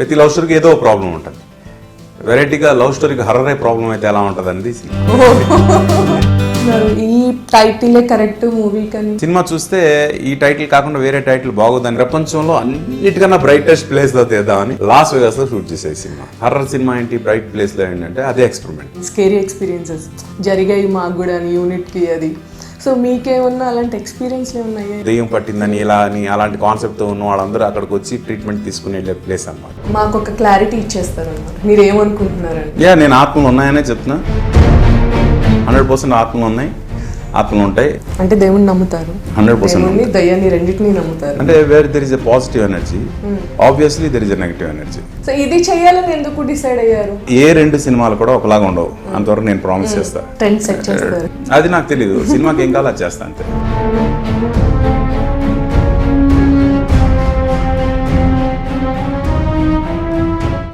ప్రతి లవ్ స్టోరీకి ఏదో ప్రాబ్లం ఉంటుంది. వెరైటీగా లవ్ స్టోరీకి హర్రర్ ప్రాబ్లం అయితే ఎలా ఉంటుంది అనేది ఈ టైటిలే కరెక్ట్ మూవీ కానీ సినిమా చూస్తే ఈ టైటిల్ కాకుండా వేరే టైటిల్ బాగోదని ప్రపంచంలో అన్నిటికన్నా బ్రైటెస్ట్ ప్లేస్ లో తీద్దామని లాస్ వేగాస్ లో షూట్ చేసే సినిమా. హర్రర్ సినిమా ఏంటి బ్రైట్ ప్లేస్ లో ఏంటంటే అదే ఎక్స్పెరిమెంట్. స్కేరీ ఎక్స్పీరియన్సెస్ జరిగాయి మాకు కూడా అని యూనిట్కి అది. సో మీకేమన్నా అలాంటి ఎక్స్పీరియన్స్ ఏమన్నాయి? దెయ్యం పట్టిందని ఇలా అని అలాంటి కాన్సెప్ట్తో ఉన్న వాళ్ళందరూ అక్కడికి వచ్చి ట్రీట్మెంట్ తీసుకునే ప్లేస్ అన్నమాట. మాకు ఒక క్లారిటీ ఇచ్చేస్తారు అన్నమాట, మీరు ఏమనుకుంటున్నారండి. నేను ఆత్మలు ఉన్నాయనే చెప్తున్నా. 100% ఆత్మలు ఉన్నాయి, ఆత్మలు ఉంటాయి. అంటే దేవుణ్ణి నమ్ముతారు, 100% దయ్యాన్ని రెండింటినీ నమ్ముతారు. అంటే where there is a positive energy, obviously there is a negative energy. So ఇది చేయాలని ఎందుకు డిసైడ్ అయ్యారు? ఏ రెండు సినిమాలు కూడా ఒకలాగా ఉండవు, అంతవరకు నేను ప్రామిస్ చేస్తా. ట్రెండ్ సెట్ చేస్తారు. అది నాకు తెలీదు, సినిమాకి ఏం కావాలో అది చేస్తా అంతే.